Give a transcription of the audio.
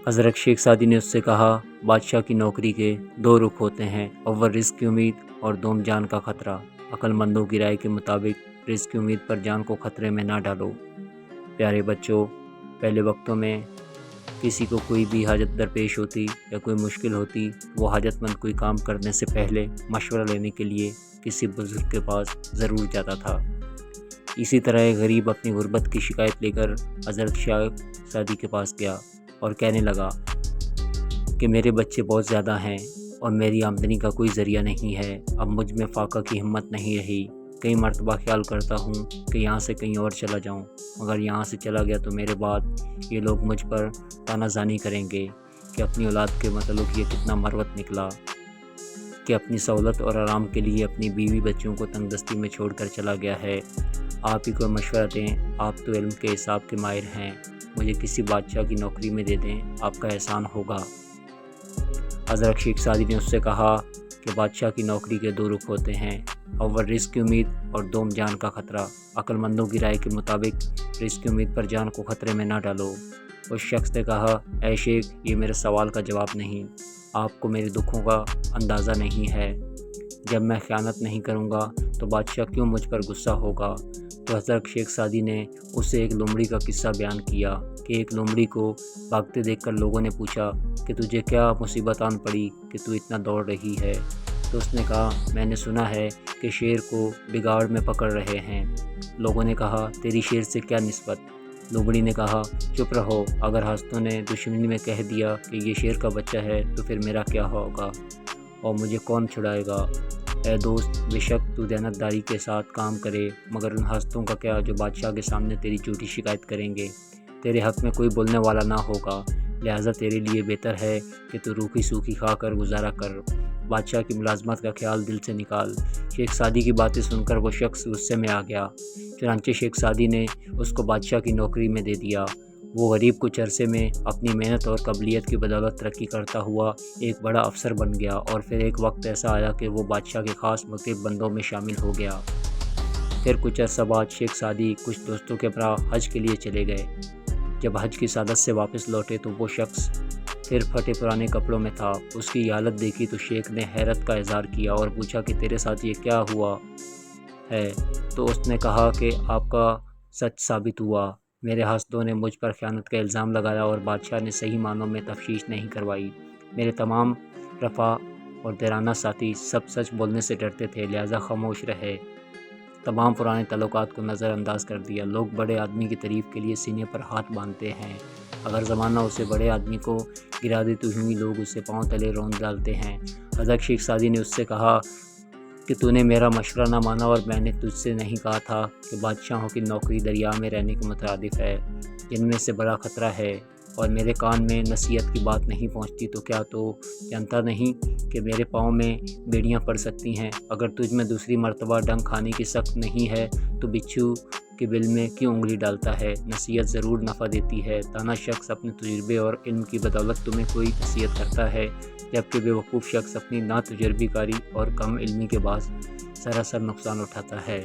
حضرت شیخ سعدی نے اس سے کہا، بادشاہ کی نوکری کے دو رخ ہوتے ہیں، اول رزق کی امید اور دوم جان کا خطرہ۔ عقل مندوں کی رائے کے مطابق رزق کی امید پر جان کو خطرے میں نہ ڈالو۔ پیارے بچوں، پہلے وقتوں میں کسی کو کوئی بھی حاجت درپیش ہوتی یا کوئی مشکل ہوتی، وہ حاجت مند کوئی کام کرنے سے پہلے مشورہ لینے کے لیے کسی بزرگ کے پاس ضرور جاتا تھا۔ اسی طرح ایک غریب اپنی غربت کی شکایت لے کر حضرت شیخ سعدی کے پاس گیا اور کہنے لگا کہ میرے بچے بہت زیادہ ہیں اور میری آمدنی کا کوئی ذریعہ نہیں ہے۔ اب مجھ میں فاقہ کی ہمت نہیں رہی۔ کئی مرتبہ خیال کرتا ہوں کہ یہاں سے کہیں اور چلا جاؤں، مگر یہاں سے چلا گیا تو میرے بعد یہ لوگ مجھ پر طعنہ زنی کریں گے کہ اپنی اولاد کے متعلق یہ کتنا مروت نکلا کہ اپنی سہولت اور آرام کے لیے اپنی بیوی بچوں کو تنگ دستی میں چھوڑ کر چلا گیا ہے۔ آپ ہی کو مشورہ دیں، آپ تو علم کے حساب کے ماہر ہیں، مجھے کسی بادشاہ کی نوکری میں دے دیں، آپ کا احسان ہوگا۔ حضرت شیخ سعدی نے اس سے کہا کہ بادشاہ کی نوکری کے دو رخ ہوتے ہیں، اول رزق کی امید اور دوم جان کا خطرہ۔ عقل مندوں کی رائے کے مطابق رزق کی امید پر جان کو خطرے میں نہ ڈالو۔ اس شخص نے کہا، اے شیخ، یہ میرے سوال کا جواب نہیں، آپ کو میرے دکھوں کا اندازہ نہیں ہے۔ جب میں خیانت نہیں کروں گا تو بادشاہ کیوں مجھ پر غصہ ہوگا؟ تو حضرت شیخ سعدی نے اسے ایک لومڑی کا قصہ بیان کیا کہ ایک لومڑی کو بھاگتے دیکھ کر لوگوں نے پوچھا کہ تجھے کیا مصیبت آن پڑی کہ تو اتنا دوڑ رہی ہے؟ تو اس نے کہا، میں نے سنا ہے کہ شیر کو بگاڑ میں پکڑ رہے ہیں۔ لوگوں نے کہا، تیری شیر سے کیا نسبت؟ لومڑی نے کہا، چپ رہو، اگر ہستوں نے دشمنی میں کہہ دیا کہ یہ شیر کا بچہ ہے تو پھر میرا کیا ہوگا اور مجھے کون چھڑائے گا؟ اے دوست، بے شک تو دیانتداری کے ساتھ کام کرے، مگر ان ہستوں کا کیا جو بادشاہ کے سامنے تیری جھوٹی شکایت کریں گے؟ تیرے حق میں کوئی بولنے والا نہ ہوگا، لہٰذا تیرے لیے بہتر ہے کہ تو روکھی سوکھی کھا کر گزارا کر، بادشاہ کی ملازمت کا خیال دل سے نکال۔ شیخ سعدی کی باتیں سن کر وہ شخص غصے میں آ گیا، چنانچہ شیخ سعدی نے اس کو بادشاہ کی نوکری میں دے دیا۔ وہ غریب کچھ عرصے میں اپنی محنت اور قابلیت کی بدولت ترقی کرتا ہوا ایک بڑا افسر بن گیا، اور پھر ایک وقت ایسا آیا کہ وہ بادشاہ کے خاص مقرب بندوں میں شامل ہو گیا۔ پھر کچھ عرصہ بعد شیخ سعدی کچھ دوستوں کے ہمراہ حج کے لیے چلے گئے۔ جب حج کی سعادت سے واپس لوٹے تو وہ شخص پھر پھٹے پرانے کپڑوں میں تھا۔ اس کی حالت دیکھی تو شیخ نے حیرت کا اظہار کیا اور پوچھا کہ تیرے ساتھ یہ کیا ہوا ہے؟ تو اس نے کہا کہ آپ کا سچ ثابت ہوا، میرے حاسدوں نے مجھ پر خیانت کا الزام لگایا اور بادشاہ نے صحیح معنوں میں تفتیش نہیں کروائی۔ میرے تمام رفقا اور دیرانہ ساتھی سب سچ بولنے سے ڈرتے تھے، لہٰذا خاموش رہے، تمام پرانے تعلقات کو نظر انداز کر دیا۔ لوگ بڑے آدمی کی تعریف کے لیے سینے پر ہاتھ باندھتے ہیں، اگر زمانہ اسے بڑے آدمی کو گرا دے تو یوں ہی لوگ اسے پاؤں تلے روند ڈالتے ہیں۔ حضرت شیخ سعدی نے اس سے کہا کہ تو نے میرا مشورہ نہ مانا، اور میں نے تجھ سے نہیں کہا تھا کہ بادشاہوں کی نوکری دریا میں رہنے کے مترادف ہے، جن میں سے بڑا خطرہ ہے، اور میرے کان میں نصیحت کی بات نہیں پہنچتی تو کیا تو جانتا نہیں کہ میرے پاؤں میں بیڑیاں پڑ سکتی ہیں؟ اگر تجھ میں دوسری مرتبہ ڈنگ کھانے کی سخت نہیں ہے تو بچھو کے بل میں کیوں انگلی ڈالتا ہے؟ نصیحت ضرور نفع دیتی ہے۔ دانا شخص اپنے تجربے اور علم کی بدولت تمہیں کوئی نصیحت کرتا ہے، جبکہ بے وقوف شخص اپنی ناتجربی کاری اور کم علمی کے باعث سراسر نقصان اٹھاتا ہے۔